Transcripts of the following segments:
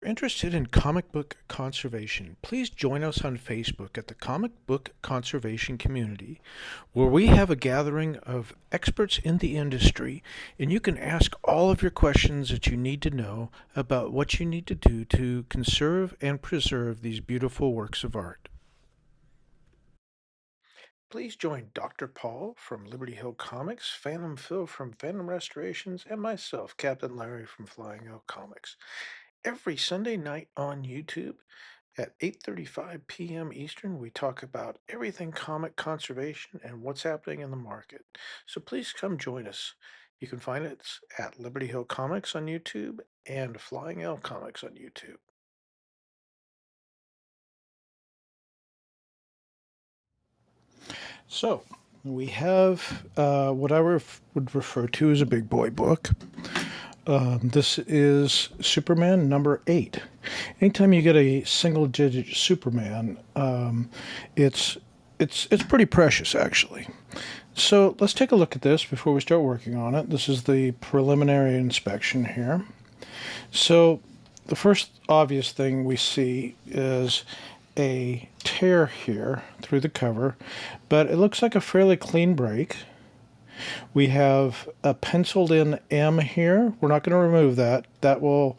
If you're interested in comic book conservation, please join us on Facebook at the Comic Book Conservation Community, where we have a gathering of experts in the industry, and you can ask all of your questions that you need to know about what you need to do to conserve and preserve these beautiful works of art. Please join Dr. Paul from Liberty Hill Comics, Phantom Phil from Phantom Restorations, and myself, Captain Larry from Flying Owl Comics, every Sunday night on YouTube at 8:35 p.m. Eastern. We talk about everything comic conservation and what's happening in the market. So please come join us. You can find us at Liberty Hill Comics on YouTube and Flying Owl Comics on YouTube. So we have what I would refer to as a big boy book. This is Superman number 8. Anytime you get a single-digit Superman, it's pretty precious, actually. So let's take a look at this before we start working on it. This is the preliminary inspection here. So the first obvious thing we see is a tear here through the cover, but it looks like a fairly clean break. We have a penciled in M here. We're not going to remove that. That will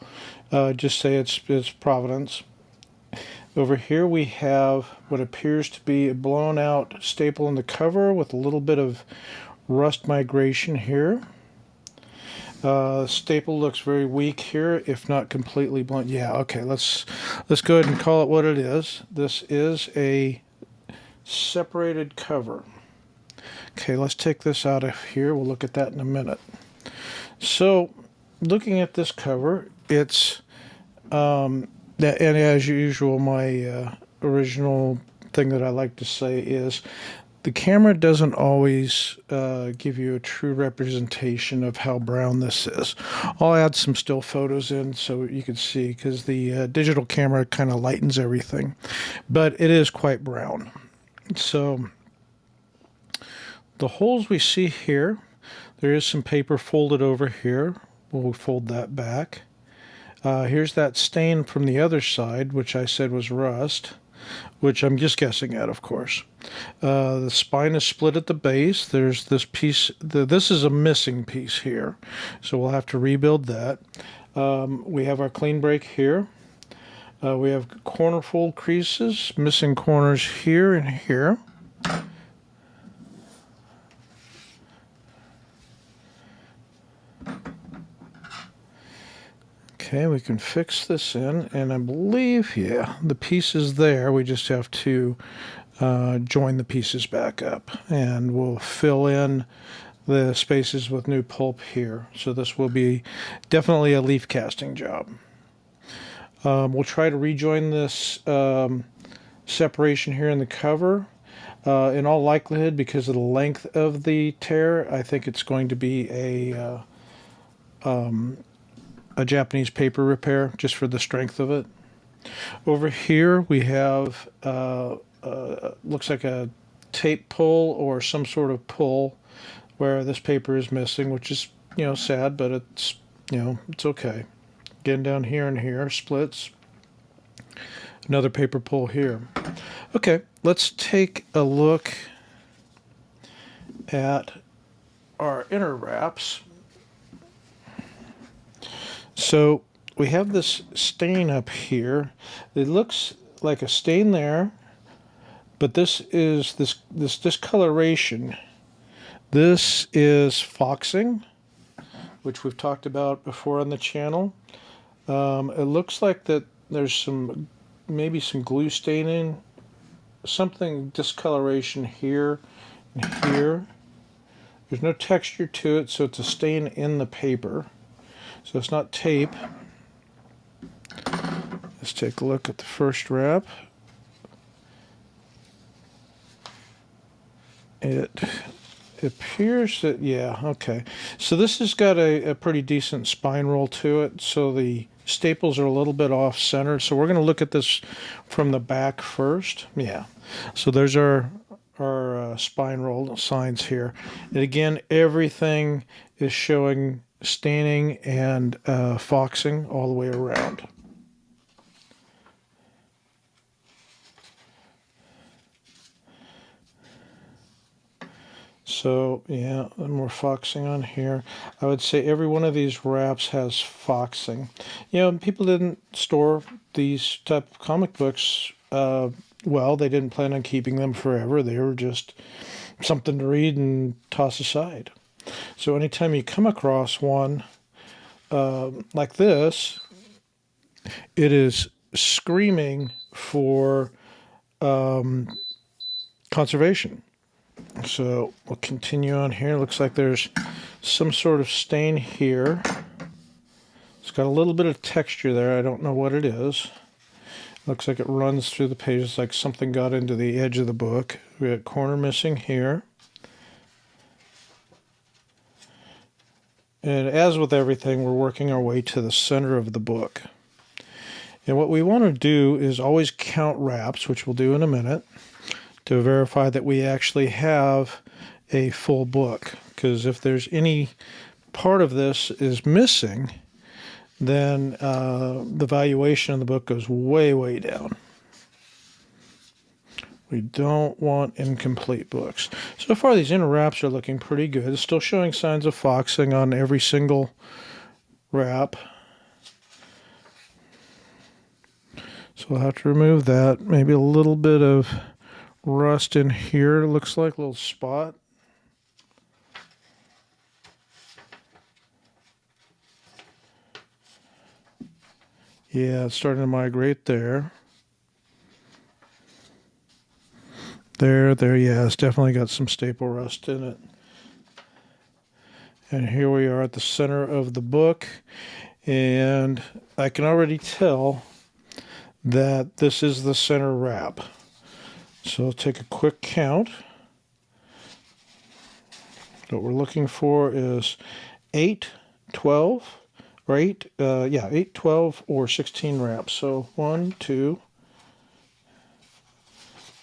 just say it's Providence. Over here we have what appears to be a blown out staple in the cover with a little bit of rust migration here. Staple looks very weak here, if not completely blown. Yeah, okay, let's go ahead and call it what it is. This is a separated cover. Okay, let's take this out of here. We'll look at that in a minute. So, looking at this cover, it's, and as usual, my original thing that I like to say is the camera doesn't always give you a true representation of how brown this is. I'll add some still photos in so you can see, because the digital camera kind of lightens everything, but it is quite brown. So the holes we see here, there is some paper folded over here. We'll fold that back. Here's that stain from the other side, which I said was rust, which I'm just guessing at, of course. The spine is split at the base. There's this piece. This is a missing piece here, so we'll have to rebuild that. We have our clean break here. We have corner fold creases, missing corners here and here. Okay, we can fix this in, and I believe, yeah, the piece is there. We just have to join the pieces back up, and we'll fill in the spaces with new pulp here. So this will be definitely a leaf casting job. We'll try to rejoin this separation here in the cover. In all likelihood, because of the length of the tear, I think it's going to be a Japanese paper repair, just for the strength of it. Over here we have looks like a tape pull or some sort of pull where this paper is missing, which is, sad, but it's, it's okay. Again, down here and here, splits. Another paper pull here. Okay, let's take a look at our inner wraps. So we have this stain up here. It looks like a stain there, but this is this discoloration. This is foxing, which we've talked about before on the channel. It looks like that there's maybe some glue staining, something discoloration here and here. There's no texture to it, so it's a stain in the paper. So it's not tape. Let's take a look at the first wrap. It appears that, yeah, okay. So this has got a pretty decent spine roll to it, so the staples are a little bit off center. So we're going to look at this from the back first. Yeah. So there's our spine roll signs here. And again, everything is showing staining and foxing all the way around. So yeah, and we're foxing on here. I would say every one of these wraps has foxing. You know, people didn't store these type of comic books. Well, they didn't plan on keeping them forever. They were just something to read and toss aside. So anytime you come across one like this, it is screaming for conservation. So we'll continue on here. Looks like there's some sort of stain here. It's got a little bit of texture there. I don't know what it is. Looks like it runs through the pages like something got into the edge of the book. We got corner missing here. And as with everything, we're working our way to the center of the book. And what we want to do is always count wraps, which we'll do in a minute, to verify that we actually have a full book. Because if there's any part of this is missing, then the valuation of the book goes way, way down. We don't want incomplete books. So far, these inner wraps are looking pretty good. It's still showing signs of foxing on every single wrap. So we'll have to remove that. Maybe a little bit of rust in here. Looks like a little spot. Yeah, it's starting to migrate there. There, yeah, it's definitely got some staple rust in it. And here we are at the center of the book, and I can already tell that this is the center wrap. So I'll take a quick count. What we're looking for is 8, 12, or 8, 8, 12, or 16 wraps. So 1, 2,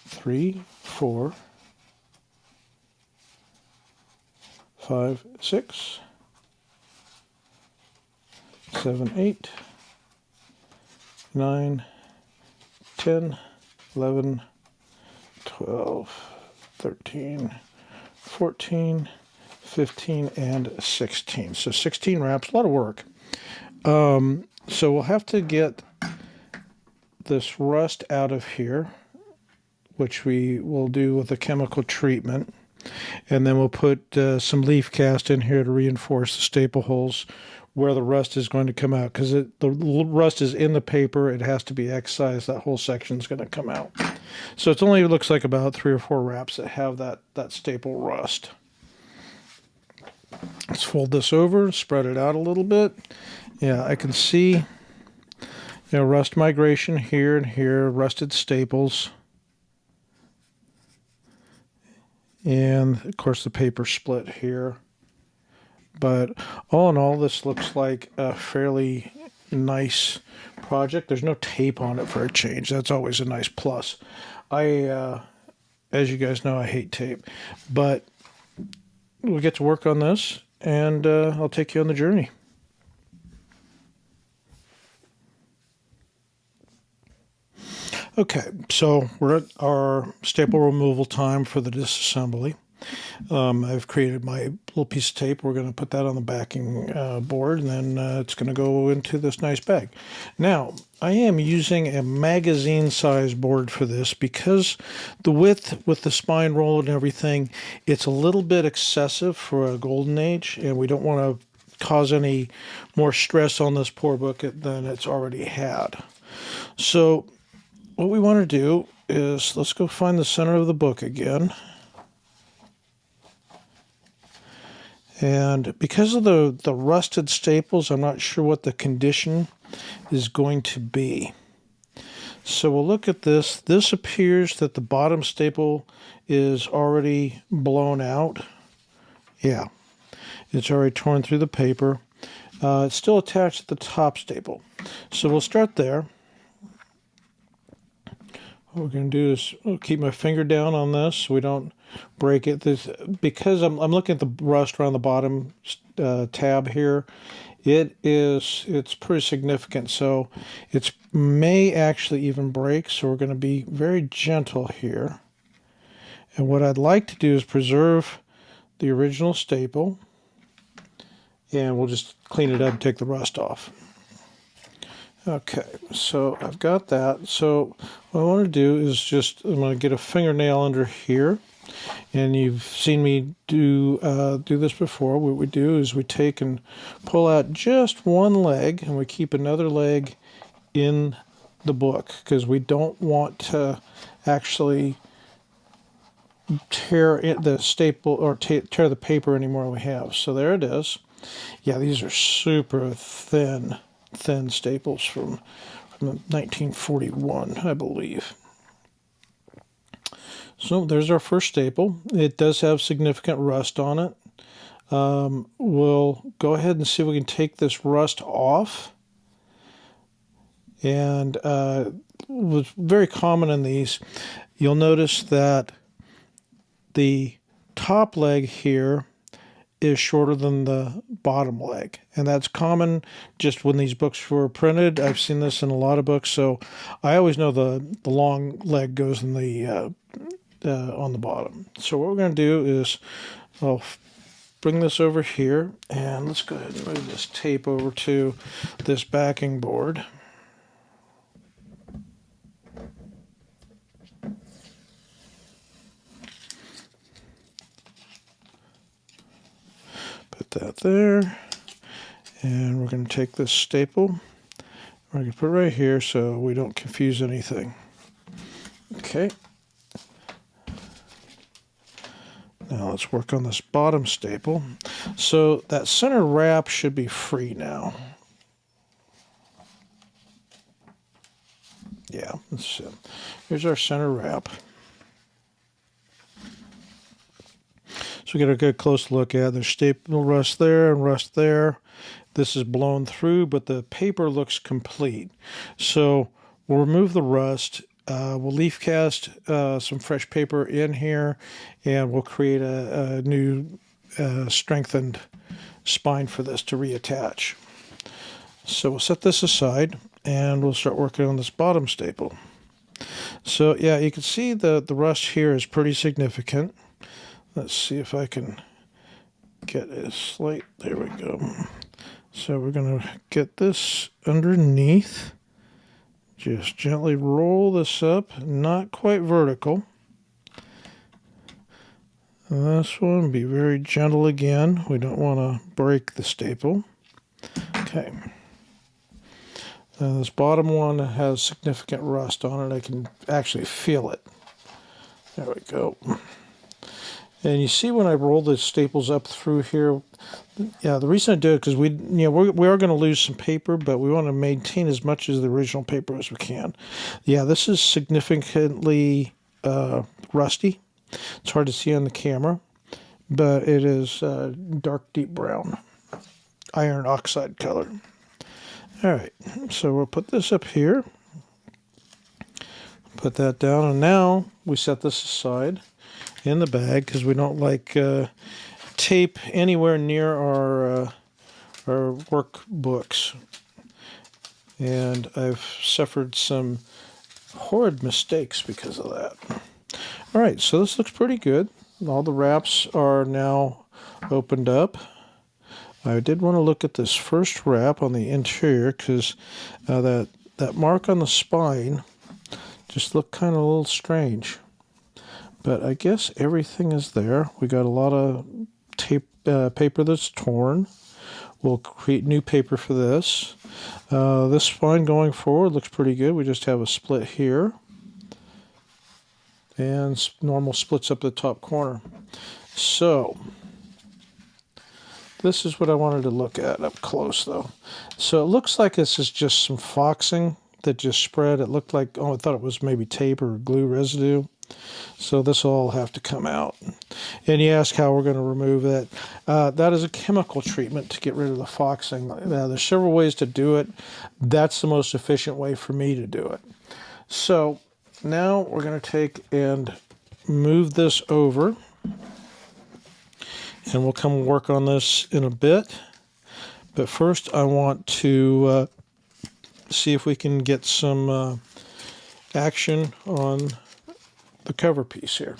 3, 4, 5, 6, 7, 8, 9, 10, 11, 12, 13, 14, 15, and 16. So 16 wraps, a lot of work. So we'll have to get this rust out of here, which we will do with a chemical treatment. And then we'll put some leaf cast in here to reinforce the staple holes where the rust is going to come out. Because the rust is in the paper, it has to be excised. That whole section is going to come out. So it only looks like about 3 or 4 wraps that have that staple rust. Let's fold this over, spread it out a little bit. Yeah, I can see, rust migration here and here, rusted staples. And, of course, the paper split here. But all in all, this looks like a fairly nice project. There's no tape on it for a change. That's always a nice plus. As you guys know, I hate tape. But we'll get to work on this, and I'll take you on the journey. Okay, so we're at our staple removal time for the disassembly. I've created my little piece of tape. We're going to put that on the backing board, and then it's going to go into this nice bag. Now, I am using a magazine-size board for this because the width with the spine roll and everything, it's a little bit excessive for a golden age, and we don't want to cause any more stress on this poor book than it's already had. So what we want to do is, let's go find the center of the book again. And because of the rusted staples, I'm not sure what the condition is going to be. So we'll look at this. This appears that the bottom staple is already blown out. Yeah, it's already torn through the paper. It's still attached to the top staple. So we'll start there. What we're going to do is I'll keep my finger down on this so we don't break it. Because I'm looking at the rust around the bottom tab here. It's pretty significant, so it may actually even break. So we're going to be very gentle here. And what I'd like to do is preserve the original staple, and we'll just clean it up and take the rust off. Okay, so I've got that. So what I want to do is I'm going to get a fingernail under here, and you've seen me do this before. What we do is we take and pull out just one leg, and we keep another leg in the book because we don't want to actually tear the staple or tear the paper anymore we have. So there it is. Yeah, these are super thin staples from 1941, I believe. So there's our first staple. It does have significant rust on it. We'll go ahead and see if we can take this rust off. And what's very common in these, you'll notice that the top leg here is shorter than the bottom leg, and that's common just when these books were printed. I've seen this in a lot of books, so I always know the long leg goes in the on the bottom. So what we're going to do is I'll bring this over here, and let's go ahead and move this tape over to this backing board. Put that there, and we're going to take this staple, we're going to put it right here so we don't confuse anything. Okay. Now let's work on this bottom staple. So that center wrap should be free now. Yeah, here's our center wrap. So we get a good close look at it. There's staple rust there and rust there. This is blown through, but the paper looks complete. So we'll remove the rust. We'll leaf cast some fresh paper in here, and we'll create a new strengthened spine for this to reattach. So we'll set this aside, and we'll start working on this bottom staple. So yeah, you can see the rust here is pretty significant. Let's see if I can get a slight, there we go. So we're going to get this underneath. Just gently roll this up, not quite vertical. And this one, be very gentle again. We don't want to break the staple. Okay. And this bottom one has significant rust on it. I can actually feel it. There we go. And you see when I roll the staples up through here, yeah, the reason I do it because we are going to lose some paper, but we want to maintain as much as the original paper as we can. Yeah, this is significantly rusty. It's hard to see on the camera, but it is dark, deep brown, iron oxide color. All right, so we'll put this up here, put that down, and now we set this aside in the bag because we don't like tape anywhere near our workbooks. And I've suffered some horrid mistakes because of that. All right, so this looks pretty good. All the wraps are now opened up. I did want to look at this first wrap on the interior because that mark on the spine just looked kind of a little strange. But I guess everything is there. We got a lot of tape paper that's torn. We'll create new paper for this. This spine going forward looks pretty good. We just have a split here. And normal splits up the top corner. So this is what I wanted to look at up close, though. So it looks like this is just some foxing that just spread. It looked like, I thought it was maybe tape or glue residue. So this will all have to come out. And you ask how we're going to remove it. That is a chemical treatment to get rid of the foxing. There's several ways to do it. That's the most efficient way for me to do it. So now we're going to take and move this over. And we'll come work on this in a bit. But first I want to see if we can get some action on the cover piece here.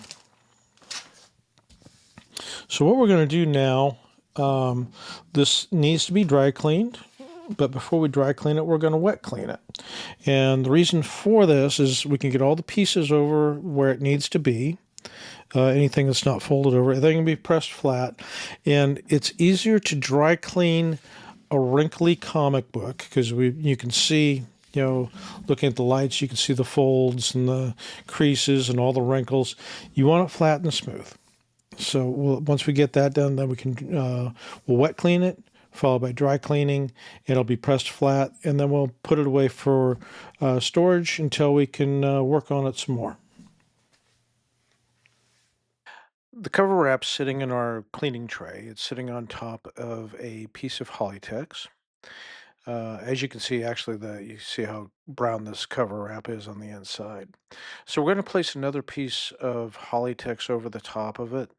So what we're going to do now, um, this needs to be dry cleaned, but before we dry clean it, we're going to wet clean it. And the reason for this is we can get all the pieces over where it needs to be. Anything that's not folded over, everything can be pressed flat. And it's easier to dry clean a wrinkly comic book because you can see, looking at the lights, you can see the folds and the creases and all the wrinkles. You want it flat and smooth. So once we get that done, then we'll wet clean it, followed by dry cleaning. It'll be pressed flat, and then we'll put it away for storage until we can work on it some more. The cover wrap's sitting in our cleaning tray. It's sitting on top of a piece of Hollytex. As you can see, actually, you see how brown this cover wrap is on the inside. So we're going to place another piece of Hollytex over the top of it.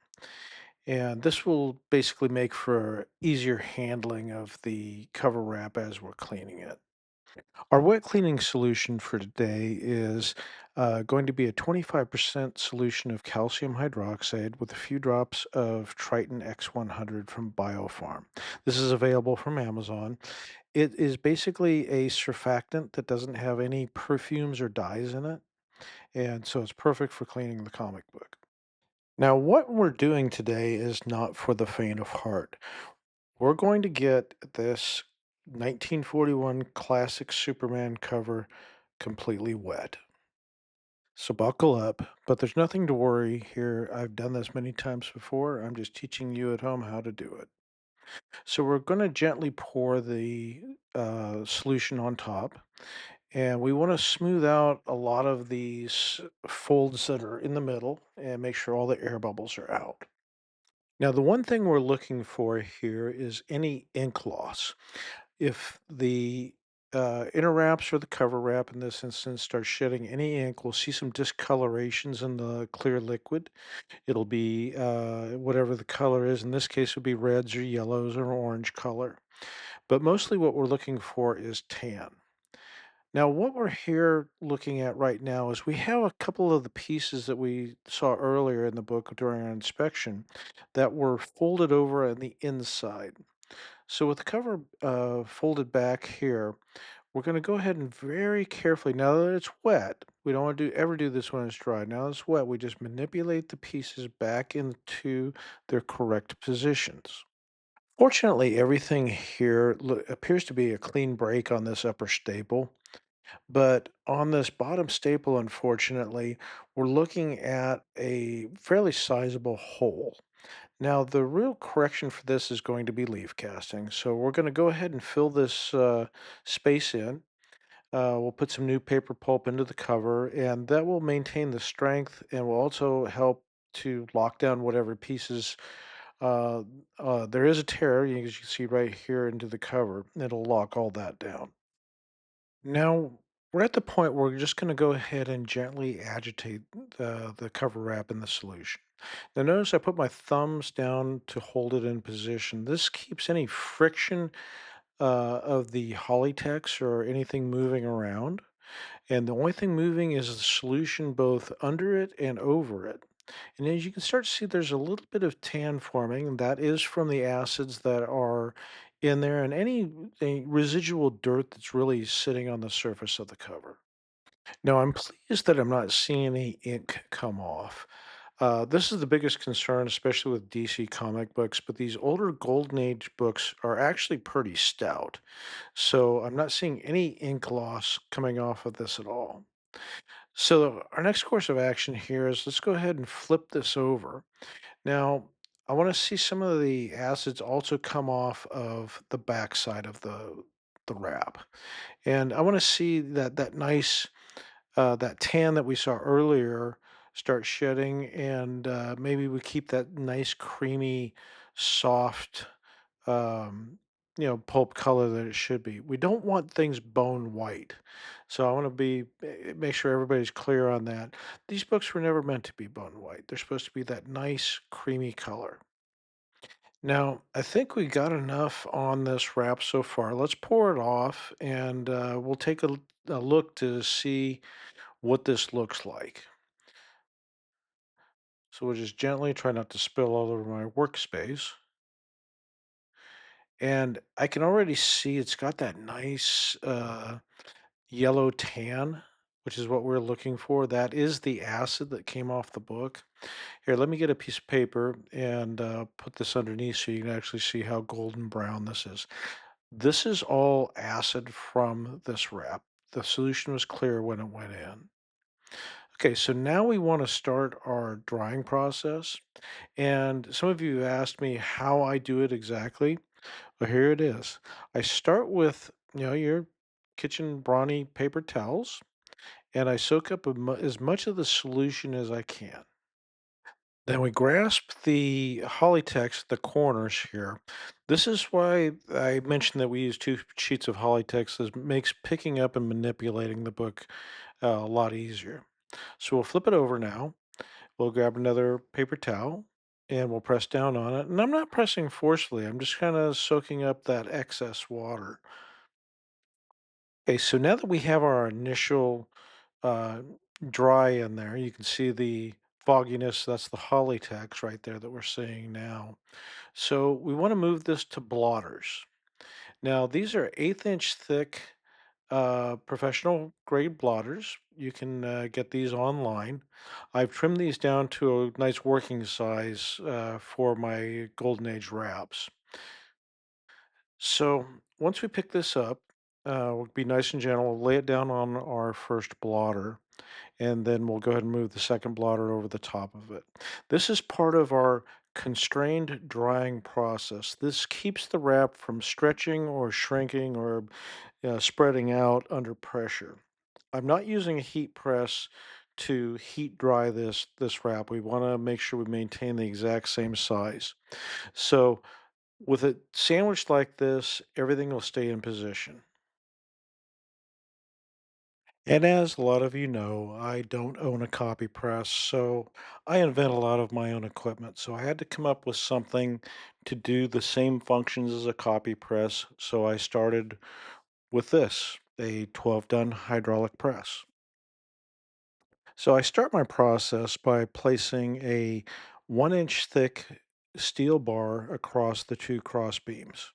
And this will basically make for easier handling of the cover wrap as we're cleaning it. Our wet cleaning solution for today is going to be a 25% solution of calcium hydroxide with a few drops of Triton X100 from Biofarm. This is available from Amazon. It is basically a surfactant that doesn't have any perfumes or dyes in it, and so it's perfect for cleaning the comic book. Now, what we're doing today is not for the faint of heart. We're going to get this 1941 classic Superman cover completely wet. So buckle up, but there's nothing to worry here. I've done this many times before. I'm just teaching you at home how to do it. So we're going to gently pour the solution on top, and we want to smooth out a lot of these folds that are in the middle and make sure all the air bubbles are out. Now, the one thing we're looking for here is any ink loss. If the inner wraps or the cover wrap in this instance starts shedding any ink, we'll see some discolorations in the clear liquid. It'll be whatever the color is. In this case, it would be reds or yellows or orange color. But mostly what we're looking for is tan. Now, what we're here looking at right now is we have a couple of the pieces that we saw earlier in the book during our inspection that were folded over on the inside. So with the cover folded back here, we're going to go ahead and very carefully, now that it's wet, we don't want to ever do this when it's dry. Now that it's wet, we just manipulate the pieces back into their correct positions. Fortunately, everything here appears to be a clean break on this upper staple. But on this bottom staple, unfortunately, we're looking at a fairly sizable hole. Now, the real correction for this is going to be leaf casting. So we're going to go ahead and fill this space in. We'll put some new paper pulp into the cover, and that will maintain the strength and will also help to lock down whatever pieces. Uh, there is a tear, as you can see right here into the cover. It'll lock all that down. Now, we're at the point where we're just going to go ahead and gently agitate the cover wrap in the solution. Now, notice I put my thumbs down to hold it in position. This keeps any friction of the Hollytex or anything moving around. And the only thing moving is the solution both under it and over it. And as you can start to see, there's a little bit of tan forming, and that is from the acids that are in there and any residual dirt that's really sitting on the surface of the cover. Now, I'm pleased that I'm not seeing any ink come off. This is the biggest concern, especially with DC comic books, but these older Golden Age books are actually pretty stout. So I'm not seeing any ink loss coming off of this at all. So our next course of action here is let's go ahead and flip this over. Now, I want to see some of the acids also come off of the backside of the wrap. And I want to see that nice that tan that we saw earlier start shedding, and maybe we keep that nice creamy, soft, um, pulp color that it should be. We don't want things bone white, so I want to make sure everybody's clear on that. These books were never meant to be bone white. They're supposed to be that nice creamy color. Now, I think we got enough on this wrap so far. Let's pour it off, and we'll take a look to see what this looks like. So we'll just gently try not to spill all over my workspace. And I can already see it's got that nice yellow tan, which is what we're looking for. That is the acid that came off the book. Here, let me get a piece of paper and put this underneath so you can actually see how golden brown this is. This is all acid from this wrap. The solution was clear when it went in. Okay, so now we want to start our drying process. And some of you asked me how I do it exactly. Well, here it is. I start with, your kitchen brawny paper towels, and I soak up as much of the solution as I can. Then we grasp the Hollytex, the corners here. This is why I mentioned that we use two sheets of Hollytex. This makes picking up and manipulating the book a lot easier. So we'll flip it over now. We'll grab another paper towel and we'll press down on it. And I'm not pressing forcefully, I'm just kind of soaking up that excess water. Okay, so now that we have our initial uh, dry in there, you can see the fogginess. That's the Hollytex right there that we're seeing now. So we want to move this to blotters. Now, these are 1/8 inch thick professional grade blotters. You can get these online. I've trimmed these down to a nice working size for my Golden Age wraps. So once we pick this up, we'll be nice and gentle, lay it down on our first blotter, and then we'll go ahead and move the second blotter over the top of it. This is part of our constrained drying process. This keeps the wrap from stretching or shrinking or spreading out under pressure. I'm not using a heat press to heat dry this wrap. We want to make sure we maintain the exact same size. So with it sandwiched like this, everything will stay in position. And as a lot of you know, I don't own a copy press, so I invent a lot of my own equipment. So I had to come up with something to do the same functions as a copy press. So I started with this, a 12-ton hydraulic press. So I start my process by placing a 1 inch thick steel bar across the two cross beams.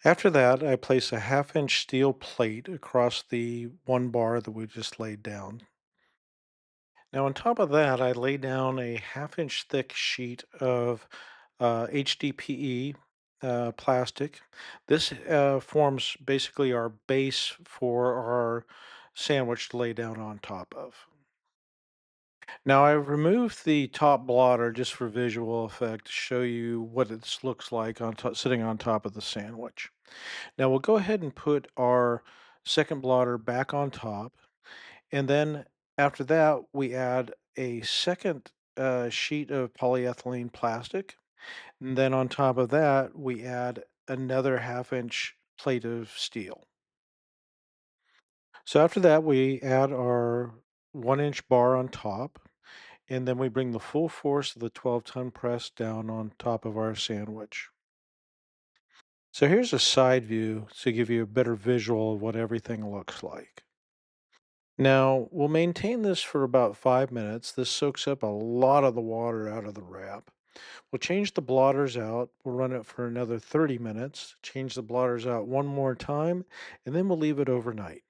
After that, I place a 1/2 inch steel plate across the one bar that we just laid down. Now, on top of that, I lay down a 1/2 inch thick sheet of HDPE plastic. This forms basically our base for our sandwich to lay down on top of. Now, I've removed the top blotter just for visual effect to show you what this looks like sitting on top of the sandwich. Now we'll go ahead and put our second blotter back on top. And then after that, we add a second sheet of polyethylene plastic. And then on top of that, we add another 1/2 inch plate of steel. So after that, we add our 1 inch bar on top. And then we bring the full force of the 12-ton press down on top of our sandwich. So here's a side view to give you a better visual of what everything looks like. Now, we'll maintain this for about 5 minutes. This soaks up a lot of the water out of the wrap. We'll change the blotters out. We'll run it for another 30 minutes, change the blotters out one more time, and then we'll leave it overnight.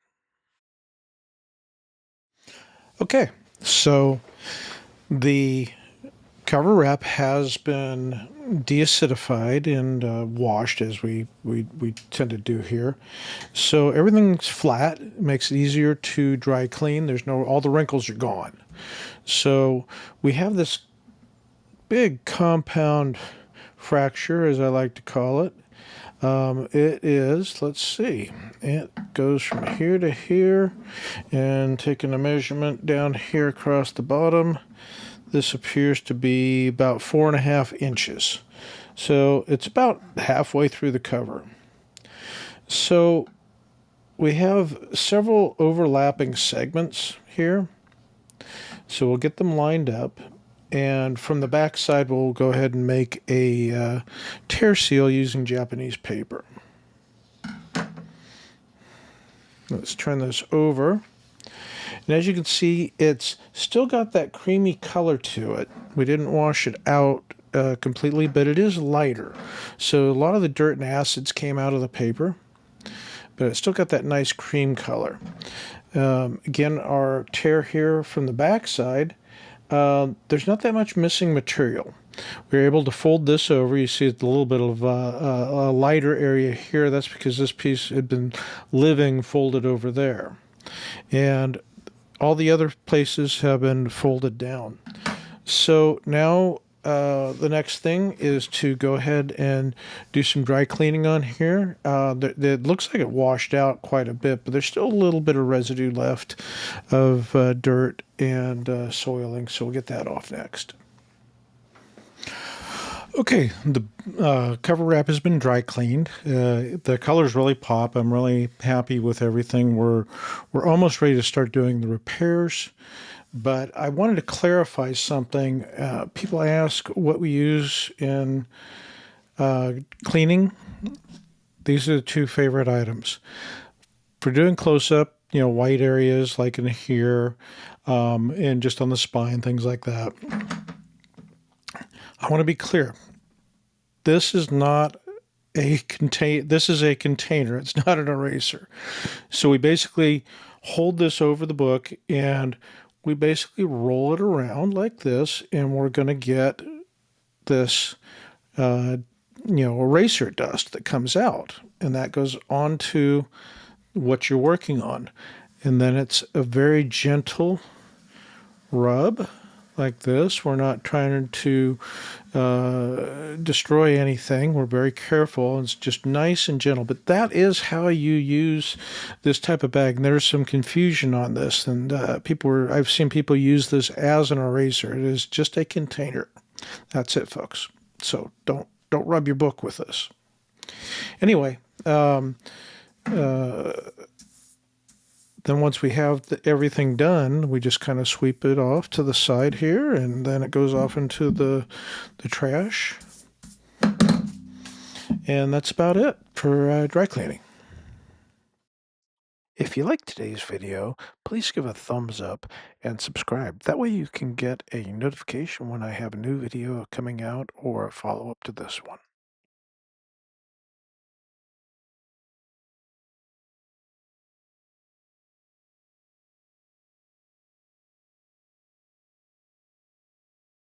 Okay, so the cover wrap has been de-acidified and washed as we tend to do here. So everything's flat. It makes it easier to dry clean. There's no, all the wrinkles are gone. So we have this big compound fracture, as I like to call it. It is, let's see, it goes from here to here, and taking a measurement down here across the bottom, this appears to be about 4.5 inches. So it's about halfway through the cover. So we have several overlapping segments here. So we'll get them lined up. And from the back side, we'll go ahead and make a tear seal using Japanese paper. Let's turn this over. And as you can see, it's still got that creamy color to it. We didn't wash it out completely, but it is lighter. So a lot of the dirt and acids came out of the paper, but it's still got that nice cream color. Again, our tear here from the back side, there's not that much missing material. We were able to fold this over. You see a little bit of a lighter area here. That's because this piece had been living folded over there. And all the other places have been folded down. So now the next thing is to go ahead and do some dry cleaning on here. It looks like it washed out quite a bit, but there's still a little bit of residue left of dirt and soiling, so we'll get that off next. Okay, the cover wrap has been dry cleaned. The colors really pop. I'm really happy with everything. We're almost ready to start doing the repairs, but I wanted to clarify something. People ask what we use in cleaning. These are the two favorite items. For doing close-up, white areas like in here, and just on the spine, things like that. I want to be clear. This is not this is a container. It's not an eraser. So we basically hold this over the book and we basically roll it around like this, and we're going to get this eraser dust that comes out, and that goes onto what you're working on. And then it's a very gentle rub like this. We're not trying to destroy anything. We're very careful. It's just nice and gentle. But that is how you use this type of bag. And there's some confusion on this. And I've seen people use this as an eraser. It is just a container. That's it, folks. So don't rub your book with this. Anyway, then once we have everything done, we just kind of sweep it off to the side here, and then it goes off into the trash. And that's about it for dry cleaning. If you liked today's video, please give a thumbs up and subscribe. That way you can get a notification when I have a new video coming out or a follow-up to this one.